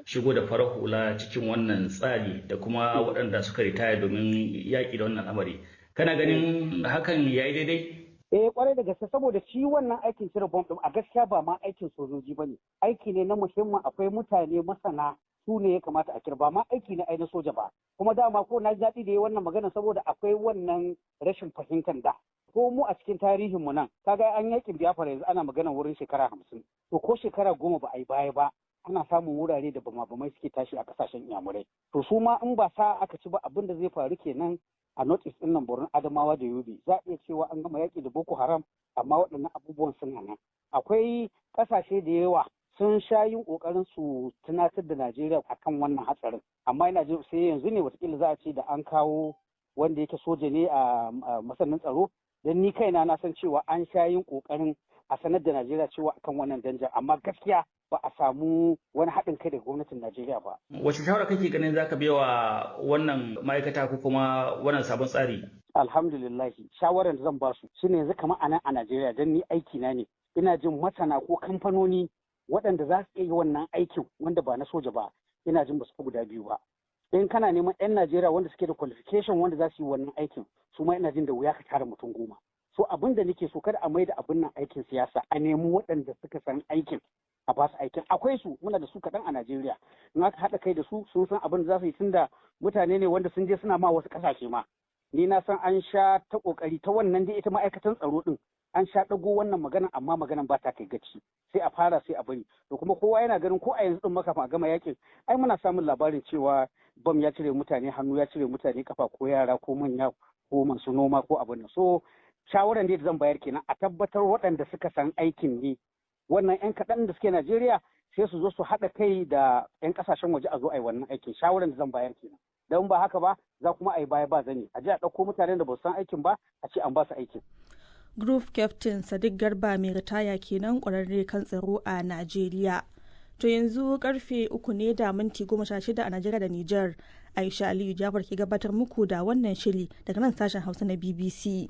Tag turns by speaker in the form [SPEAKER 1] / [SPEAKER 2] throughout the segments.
[SPEAKER 1] shigo da farar hula cikin wannan tsari da kuma waɗanda suka ritaya domin yaƙi da wannan al'amari. Kana ganin hakan ya yi daidai?
[SPEAKER 2] Kwarai da gaske, saboda shi wannan aikin cire bom ɗin a gaskiya ba ma aikin sojoji ba ne. Aiki ne na muhimman, akwai mutane masana su ne ya kamata a kira, ba ma aiki na ainihin soja ba. Kuma dama ko na ji daɗi da yi wannan magana saboda akwai wannan rashin fahimtar da. Ko mu a cikin tarihinmu nan, kaga an yakin Biafra yanzu ana magana wurin shekara 50. To ko shekara 10 ba a yi baya ba, ana samun wurare da bama-bamai suke tashi a kasashen Inyamurai. To su ma in ba sa aka ci ba, abin da zai faru kenan a North East ɗin nan, Borno, Adamawa da Yobe. Za a iya cewa an gama yaƙi da Boko Haram, amma waɗannan abubuwan suna nan. Akwai ƙasashe da yawa sun sha yin ƙoƙarin su tunatar da Najeriya akan wannan hatsarin. Amma ina jin sai yanzu ne watakila za a ce da an kawo wanda yake soja ne a masanin tsaro. Don ni kaina na san cewa an sha yin ƙoƙarin a sanar da Najeriya cewa akan wannan danjar, amma gaskiya ba a samu wani haɗin kai daga gwamnatin Najeriya ba.
[SPEAKER 1] Wace shawara kake ganin za ka biya wa wannan ma'aikata ko kuma wannan sabon tsari?
[SPEAKER 2] Alhamdulillahi, shawarar da zan ba su shine yanzu kamar a nan a Najeriya, don ni aiki na ne. Ina jin masana ko kamfanoni waɗanda za su iya yi wannan aikin wanda ba na soja ba, ina jin ba su guda biyu ba. In kana neman 'yan Najeriya wanda suke da qualification wanda za su yi wannan aikin, su ma ina jin da wuya ka tara mutum 10. So abin da nake so, kada a mai da abin nan aikin siyasa, a nemi waɗanda suka san aikin a ba su aikin. Akwai su, muna da su kaɗan a Najeriya. In aka haɗa kai da su, sun san abin da za su yi, tunda mutane ne wanda sun je suna ma wasu ƙasashe ma. Ni na san an sha ta ƙoƙari ta wannan dai ita ma'aikatan tsaro ɗin. An sha ɗago wannan magana, amma maganan ba ta kai gaci. Sai a fara sai a bari. To kuma kowa yana ganin ko a yanzu ɗin maka a gama yakin, ai muna samun labarin cewa bam ya cire mutane hannu, ya cire mutane kafa, ko yara ko manya ko masu noma ko abin nan. So shawaran da zan bayar kenan, a tabbatar waɗanda suka san aikin ne. Wannan 'yan kaɗan da suke Najeriya sai su zo su haɗa kai da 'yan ƙasashen waje a zo a yi wannan aikin. Shawaran da zan bayar kenan. Don ba haka ba, za kuma a yi baya ba zane. A je a ɗauko mutanen da ba su san aikin ba, a ce an ba su aikin.
[SPEAKER 3] Group Captain Sadiq Garba mai ritaya kenan, ƙwararre kan tsaro a Najeriya. To yanzu karfe 3:16 a Najeriya da Nijar. Aisha Aliyu Jafar ke gabatar muku da wannan shiri daga nan sashen Hausa na BBC.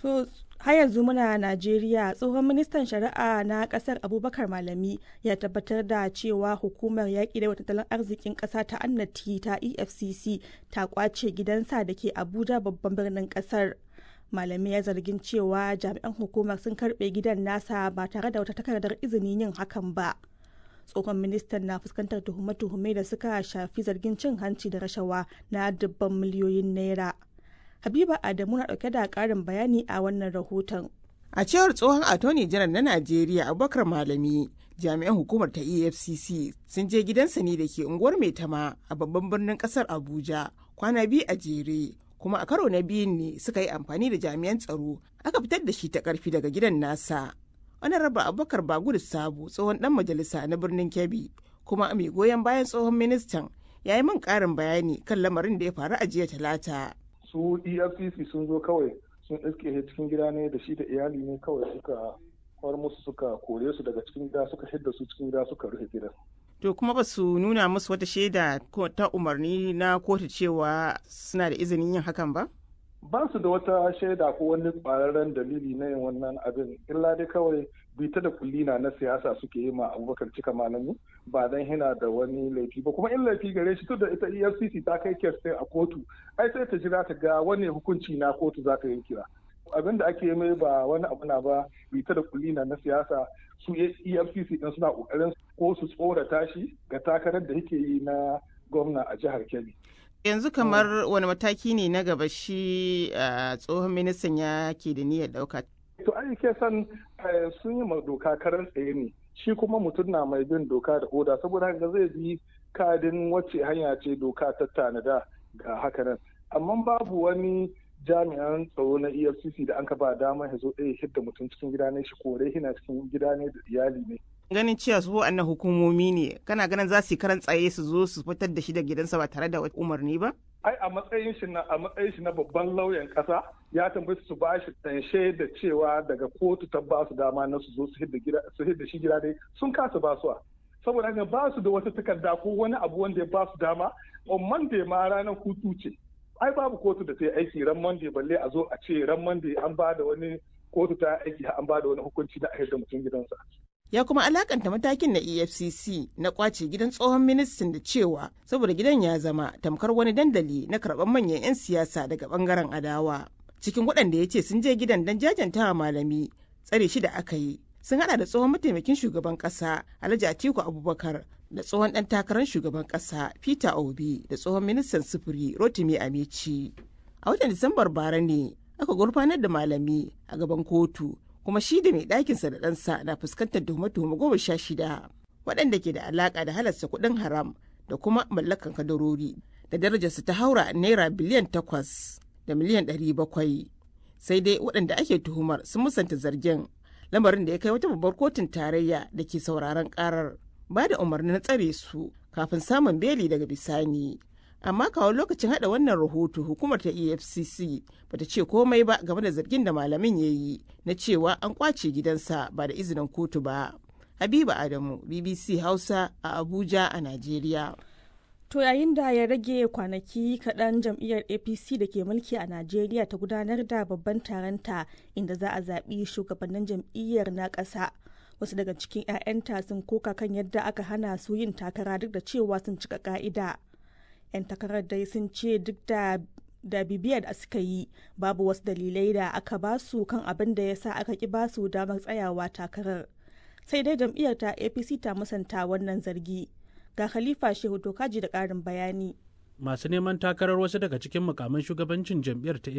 [SPEAKER 3] So, har yanzu muna Najeriya. Tsohon ministan shari'a na kasar Abubakar Malami ya tabbatar da cewa hukumar yaƙi da tattalin arzikin ƙasa ta annati ta EFCC ta kwace gidansa da ke Abuja, babban birnin ƙasar. Malami ya zargin cewa jami'an hukumar sun karɓe gidan nasa ba tare da wata takardar izinin yin hakan ba. Tsohon ministan na fuskantar tuhume-tuhume da suka shafi zargin cin hanci da rashawa na dubban miliyoyin naira. Habiba Adamu na dauke da karin bayani a wannan rahoton.
[SPEAKER 4] A cewar tsohon attorney general na Najeriya Abubakar Malami, jami'an hukumar ta EFCC sun je gidansa ne da ke unguwar Maitama a babban birnin kasar Abuja kwana biyu a jere, kuma a karo na biyun ne suka yi amfani da jami'an tsaro aka fitar da shi ta karfi daga gidan nasa. Honorable Abubakar Bagudu Sabo, tsohon dan majalisa na birnin Kebbi kuma mai goyon bayan tsohon ministan, ya yi min karin bayani kan lamarin da ya faru a jiya Talata.
[SPEAKER 5] Su EFCC sun zo kawai sun iske cikin gida ne da shi da iyali ne, kawai suka kawar musu, suka kore su daga cikin gida, suka hidda su cikin gida, suka rufe gidan.
[SPEAKER 4] To kuma ba su nuna musu wata shaida ko ta umarni na kotu cewa suna da izinin yin hakan ba?
[SPEAKER 5] Ba su da wata shaida ko wani ƙwararren dalili na yin wannan abin, illa dai kawai bita da kullina na siyasa suke yi ma Abubakar Cika Malami, ba dan hina da wani laifi ba. Kuma in laifi gare shi, tun da ita EFCC ta kai kes a kotu, ai sai ta jira ta ga wani hukunci na kotu za ta yanke. Abin da ake mai ba wani abu na ba, bita da kullina na siyasa. Su EFCC din suna ƙoƙarin ko su tsorata shi ga takarar da yake yi na gwamna a jihar Kebbi.
[SPEAKER 4] Yanzu kamar wani mataki ne na gaba shi tsohon ministan ya ke da niyyar ɗauka?
[SPEAKER 5] To ai ke san sun yi ma doka karan tsaye ne, shi kuma mutum na mai bin doka da oda, saboda haka zai bi kadin wacce hanya ce doka ta tanada ga haka nan. Amma babu wani jami'an tsaro na EFCC da an ka ba dama ya zo ɗaya hidda mutum cikin gida ne, shi kore hina cikin gida ne da iyali ne.
[SPEAKER 4] Ganin cewa su wa'annan hukumomi ne, kana ganin za su yi karan tsaye su zo su fitar da shi da gidansa ba tare da umarni ba?
[SPEAKER 5] Ai a matsayin shi na babban lauyan kasa ya tambayi su ba shi tanshe da cewa daga kotu ta ba su dama na su zo su hidda shi gida dai, sun kasa ba su. Saboda haka ba su da wata takarda ko wani abu wanda ya ba su dama. On Monday ma ranar hutu ce. Ai babu kotu da ta yi aiki ran Monday, balle a zo a ce ran Monday an ba da wani kotu ta aiki an ba da wani hukunci da a da mutum gidansa.
[SPEAKER 4] Ya kuma alakanta matakin na EFCC na kwace gidan tsohon ministan da cewa saboda gidan ya zama tamkar wani dandali na karɓar manyan 'yan siyasa daga bangaren adawa. Cikin waɗanda ya ce sun je gidan don jajantawa malami tsare shi da aka yi sun hada da tsohon mataimakin shugaban ƙasa Alhaji Atiku Abubakar da tsohon ɗan takarar shugaban ƙasa Peter Obi da tsohon ministan sufuri Rotimi Amici. A watan Disambar bara ne aka gurfanar da malami a gaban kotu kuma shi da mai ɗakinsa da ɗansa na fuskantar tuhume-tuhume 16 waɗanda ke da alaƙa da halasta kuɗin haram da kuma mallakan kadarori da darajarsu ta haura naira biliyan 8 da miliyan 700. Sai dai waɗanda ake tuhumar sun musanta zargin, lamarin da ya kai wata babbar kotun tarayya da ke sauraron ƙarar ba da umarnin tsare su kafin samun beli daga bisani. Amma kawo lokacin hada wannan rahoto hukumar ta EFCC bata ce komai ba game da zargin da malamin ya yi na cewa an kwace gidansa ba da izinin kotu ba. Habiba Adamu, BBC Hausa a Abuja a Najeriya.
[SPEAKER 3] To yayin da ya rage kwanaki kaɗan jam'iyyar APC da ke mulki a Najeriya ta gudanar da babban taronta inda za a zaɓi shugabannin jam'iyyar na ƙasa. Wasu daga cikin 'ya'yanta sun koka kan yadda aka hana su yin takara duk da cewa sun cika ƙa'ida. 'Yan takarar dai sun ce duk da bibiyar da suka yi babu wasu dalilai da aka basu kan abin da ya sa aka ki basu damar tsayawa takarar. Sai dai jam'iyyar ta APC ta musanta wannan zargi. Ga Khalifa Shehu Tokaji da ƙarin bayani.
[SPEAKER 6] Masu neman takarar wasu daga cikin mukaman shugabancin jam'iyyar ta